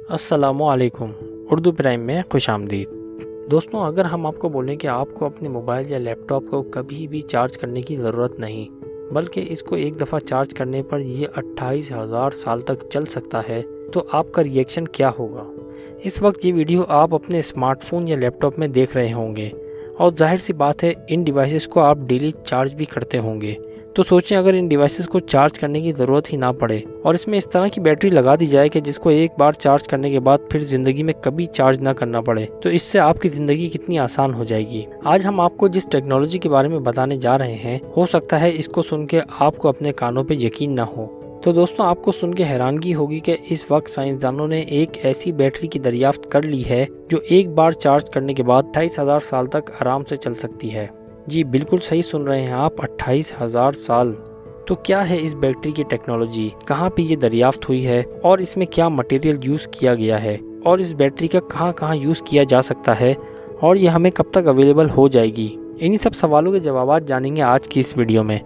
अस्सलामुअलैकुम। उर्दू प्राइम में खुशामदीद। दोस्तों, अगर हम आपको बोलें कि आपको अपने मोबाइल या लैपटॉप को कभी भी चार्ज करने की ज़रूरत नहीं, बल्कि इसको एक दफ़ा चार्ज करने पर ये 28,000 साल तक चल सकता है, तो आपका रिएक्शन क्या होगा? इस वक्त ये वीडियो आप अपने स्मार्टफोन या लैपटॉप में देख रहे होंगे और जाहिर सी बात है, इन डिवाइसेस को आप डेली चार्ज भी करते होंगे। तो सोचें, अगर इन डिवाइसेस को चार्ज करने की ज़रूरत ही ना पड़े और इसमें इस तरह की बैटरी लगा दी जाए कि जिसको एक बार चार्ज करने के बाद फिर ज़िंदगी में कभी चार्ज ना करना पड़े, तो इससे आपकी ज़िंदगी कितनी आसान हो जाएगी। आज हम आपको जिस टेक्नोलॉजी के बारे में बताने जा रहे हैं, हो सकता है इसको सुन के आपको अपने कानों पर यकीन ना हो। तो दोस्तों, आपको सुन के हैरानगी होगी कि इस वक्त साइंसदानों ने एक ऐसी बैटरी की दरियाफ्त कर ली है जो एक बार चार्ज करने के बाद 28,000 साल तक आराम से चल सकती है। जी बिल्कुल सही सुन रहे हैं आप, 28,000 साल। तो क्या है इस बैटरी की टेक्नोलॉजी, कहाँ पे ये दरियाफ्त हुई है और इसमें क्या मटेरियल यूज़ किया गया है और इस बैटरी का कहाँ कहाँ यूज़ किया जा सकता है और ये हमें कब तक अवेलेबल हो जाएगी, इन्हीं सब सवालों के जवाब जानेंगे आज की इस वीडियो में।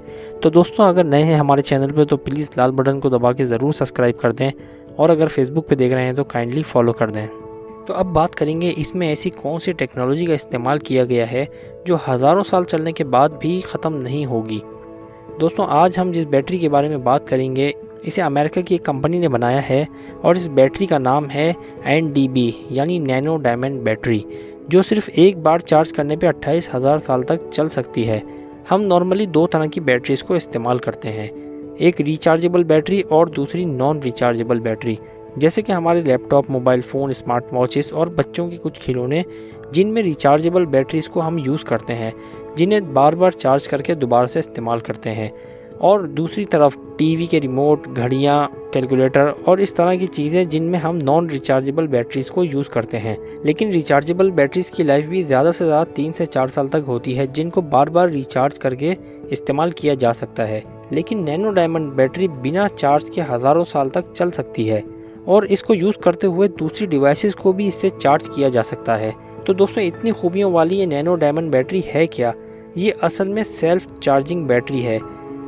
तो दोस्तों, अगर नए हैं हमारे चैनल पे तो प्लीज़ लाल बटन को दबा के ज़रूर सब्सक्राइब कर दें और अगर फेसबुक पे देख रहे हैं तो काइंडली फॉलो कर दें। तो अब बात करेंगे इसमें ऐसी कौन सी टेक्नोलॉजी का इस्तेमाल किया गया है जो हज़ारों साल चलने के बाद भी ख़त्म नहीं होगी। दोस्तों, आज हम जिस बैटरी के बारे में बात करेंगे, इसे अमेरिका की एक कंपनी ने बनाया है और इस बैटरी का नाम है NDB यानी नैनो डायमंड बैटरी, जो सिर्फ एक बार चार्ज करने पे 28,000 साल तक चल सकती है। हम नॉर्मली दो तरह की बैटरीज़ को इस्तेमाल करते हैं, एक रिचार्जेबल बैटरी और दूसरी नॉन रिचार्जेबल बैटरी। जैसे कि हमारे laptop, mobile phone, smart watches और बच्चों के कुछ खिलौने, जिनमें रिचार्जेबल बैटरीज़ को हम यूज़ करते हैं, जिन्हें बार बार चार्ज करके दोबारा से इस्तेमाल करते हैं। और दूसरी तरफ टीवी के रिमोट, घड़ियाँ, कैलकुलेटर और इस तरह की चीज़ें जिनमें हम नॉन रिचार्जेबल बैटरीज़ को यूज़ करते हैं। लेकिन रिचार्जेबल बैटरीज़ की लाइफ भी ज़्यादा से ज़्यादा 3 से 4 साल तक होती है, जिनको बार बार रिचार्ज करके इस्तेमाल किया जा सकता है। लेकिन नैनो डायमंड बैटरी बिना चार्ज के हज़ारों साल तक चल सकती है और इसको यूज़ करते हुए दूसरी डिवाइसेस को भी इससे चार्ज किया जा सकता है। तो दोस्तों, इतनी खूबियों वाली ये नैनो डायमंड बैटरी है क्या? ये असल में सेल्फ चार्जिंग बैटरी है।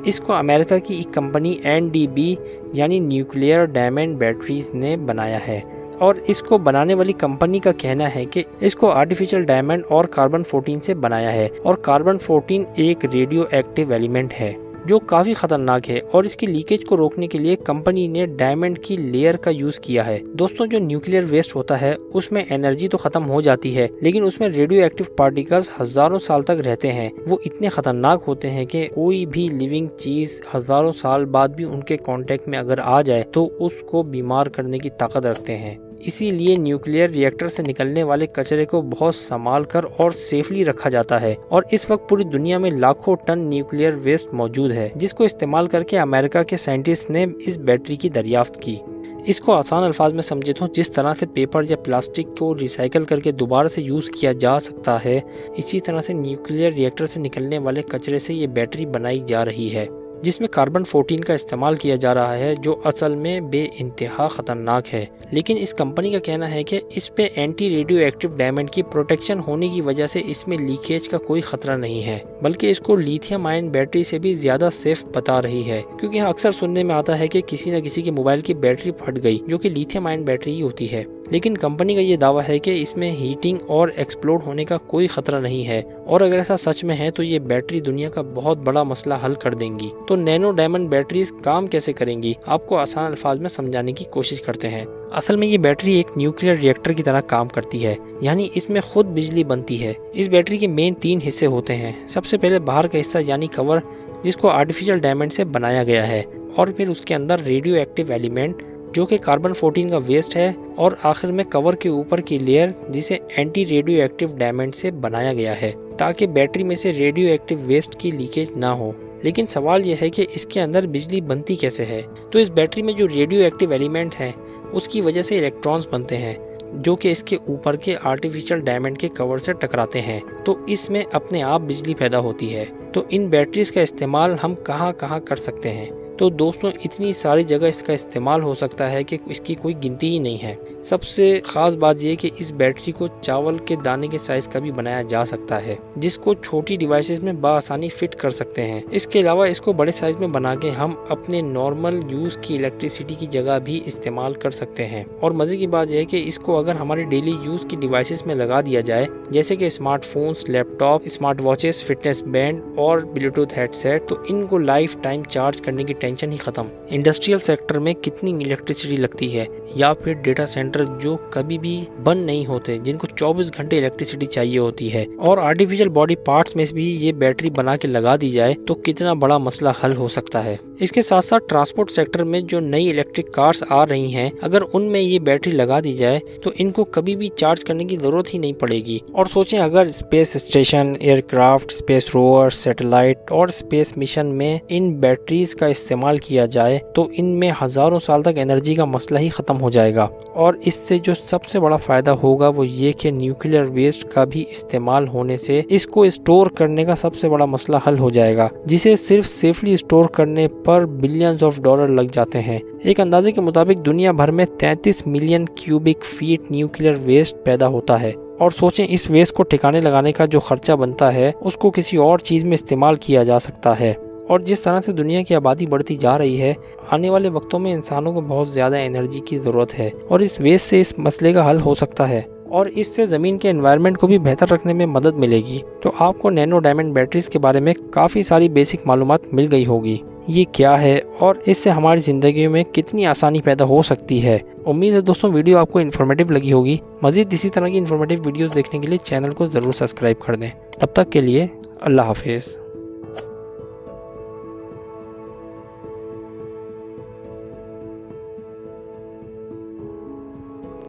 इसको अमेरिका की एक कंपनी NDB यानी न्यूक्लियर डायमंड बैटरीज ने बनाया है और इसको बनाने वाली कंपनी का कहना है कि इसको आर्टिफिशियल डायमंड और कार्बन 14 से बनाया है और कार्बन 14 एक रेडियो एक्टिव एलिमेंट है जो काफ़ी ख़तरनाक है और इसकी लीकेज को रोकने के लिए कंपनी ने डायमंड की लेयर का यूज़ किया है। दोस्तों, जो न्यूक्लियर वेस्ट होता है उसमें एनर्जी तो ख़त्म हो जाती है, लेकिन उसमें रेडियो एक्टिव पार्टिकल्स हज़ारों साल तक रहते हैं। वो इतने ख़तरनाक होते हैं कि कोई भी लिविंग चीज़ हज़ारों साल बाद भी उनके कांटेक्ट में अगर आ जाए तो उसको बीमार करने की ताकत रखते हैं। इसीलिए न्यूक्लियर रिएक्टर से निकलने वाले कचरे को बहुत संभाल कर और सेफली रखा जाता है और इस वक्त पूरी दुनिया में लाखों टन न्यूक्लियर वेस्ट मौजूद है, जिसको इस्तेमाल करके अमेरिका के साइंटिस्ट ने इस बैटरी की दरियाफ्त की। इसको आसान अल्फाज में समझे तो जिस तरह से पेपर या प्लास्टिक को रिसाइकल करके दोबारा से यूज़ किया जा सकता है, इसी तरह से न्यूक्लियर रिएक्टर से निकलने वाले कचरे से ये बैटरी बनाई जा रही है, जिसमें कार्बन 14 का इस्तेमाल किया जा रहा है, जो असल में बेइंतहा ख़तरनाक है। लेकिन इस कंपनी का कहना है कि इस पे एंटी रेडियो एक्टिव डायमंड की प्रोटेक्शन होने की वजह से इसमें लीकेज का कोई खतरा नहीं है, बल्कि इसको लिथियम आयन बैटरी से भी ज़्यादा सेफ बता रही है। क्योंकि अक्सर सुनने में आता है कि किसी न किसी के मोबाइल की बैटरी फट गई, जो कि लिथियम आयन बैटरी ही होती है। लेकिन कंपनी का ये दावा है कि इसमें हीटिंग और एक्सप्लोड होने का कोई खतरा नहीं है और अगर ऐसा सच में है तो ये बैटरी दुनिया का बहुत बड़ा मसला हल कर देंगी। तो नैनो डायमंड बैटरीज काम कैसे करेंगी, आपको आसान अल्फाज में समझाने की कोशिश करते हैं। असल में ये बैटरी एक न्यूक्लियर रिएक्टर की तरह काम करती है, यानी इसमें खुद बिजली बनती है। इस बैटरी के मेन 3 हिस्से होते हैं। सबसे पहले बाहर का हिस्सा यानी कवर, जिसको आर्टिफिशियल डायमंड से बनाया गया है, और फिर उसके अंदर रेडियो एक्टिव एलिमेंट जो कि कार्बन 14 का वेस्ट है, और आखिर में कवर के ऊपर की लेयर जिसे एंटी रेडियो एक्टिव डायमंड से बनाया गया है, ताकि बैटरी में से रेडियो एक्टिव वेस्ट की लीकेज ना हो। लेकिन सवाल यह है कि इसके अंदर बिजली बनती कैसे है। तो इस बैटरी में जो रेडियो एक्टिव एलिमेंट है उसकी वजह से इलेक्ट्रॉन्स बनते हैं, जो कि इसके ऊपर के आर्टिफिशियल डायमंड के कवर से टकराते हैं, तो इसमें अपने आप बिजली पैदा होती है। तो इन बैटरीज का इस्तेमाल हम कहाँ कहाँ कर सकते हैं, तो दोस्तों इतनी सारी जगह इसका इस्तेमाल हो सकता है कि इसकी कोई गिनती ही नहीं है। सबसे खास बात यह कि इस बैटरी को चावल के दाने के साइज का भी बनाया जा सकता है, जिसको छोटी डिवाइसेस में बआसानी फिट कर सकते हैं। इसके अलावा इसको बड़े साइज में बना के हम अपने नॉर्मल यूज की इलेक्ट्रिसिटी की जगह भी इस्तेमाल कर सकते हैं। और मजे की बात यह है कि इसको अगर हमारे डेली यूज की डिवाइसेस में लगा दिया जाए, जैसे कि smartphones, laptop, smart watches, fitness band और ब्लूटूथ हेडसेट, तो इनको लाइफ टाइम चार्ज करने की टेंशन ही खत्म। इंडस्ट्रियल सेक्टर में कितनी इलेक्ट्रिसिटी लगती है, या फिर डेटा सेंटर जो कभी भी बंद नहीं होते, जिनको 24 घंटे इलेक्ट्रिसिटी चाहिए होती है, और आर्टिफिशियल बॉडी पार्ट्स में भी ये बैटरी बना के लगा दी जाए तो कितना बड़ा मसला हल हो सकता है। इसके साथ साथ ट्रांसपोर्ट सेक्टर में जो नई इलेक्ट्रिक कार्स आ रही हैं, अगर उनमें ये बैटरी लगा दी जाए तो इनको कभी भी चार्ज करने की जरूरत ही नहीं पड़ेगी। और सोचें, अगर space station, aircraft, space rover, satellite और स्पेस मिशन में इन बैटरीज का इस्तेमाल किया जाए तो इनमें हजारों साल तक एनर्जी का मसला ही खत्म हो जाएगा। और इससे जो सबसे बड़ा फायदा होगा वो ये कि न्यूक्लियर वेस्ट का भी इस्तेमाल होने से इसको स्टोर करने का सबसे बड़ा मसला हल हो जाएगा, जिसे सिर्फ सेफली स्टोर करने पर बिलियंस ऑफ डॉलर लग जाते हैं। एक अंदाजे के मुताबिक दुनिया भर में 33 million cubic feet nuclear waste पैदा होता है। और सोचें, इस वेस्ट को ठिकाने लगाने का जो खर्चा बनता है उसको किसी और चीज में इस्तेमाल किया जा सकता है। और जिस तरह से दुनिया की आबादी बढ़ती जा रही है, आने वाले वक्तों में इंसानों को बहुत ज़्यादा एनर्जी की ज़रूरत है, और इस वेस्ट से इस मसले का हल हो सकता है, और इससे ज़मीन के एनवायरनमेंट को भी बेहतर रखने में मदद मिलेगी। तो आपको नैनो डायमंड बैटरीज के बारे में काफ़ी सारी बेसिक मालूमात मिल गई होगी। ये क्या है और इससे हमारी ज़िंदगी में कितनी आसानी पैदा हो सकती है। उम्मीद है दोस्तों वीडियो आपको इन्फॉर्मेटिव लगी होगी। मज़ीद इसी तरह की इन्फॉर्मेटिव वीडियोज़ देखने के लिए चैनल को ज़रूर सब्सक्राइब कर दें। तब तक के लिए अल्लाह हाफिज़।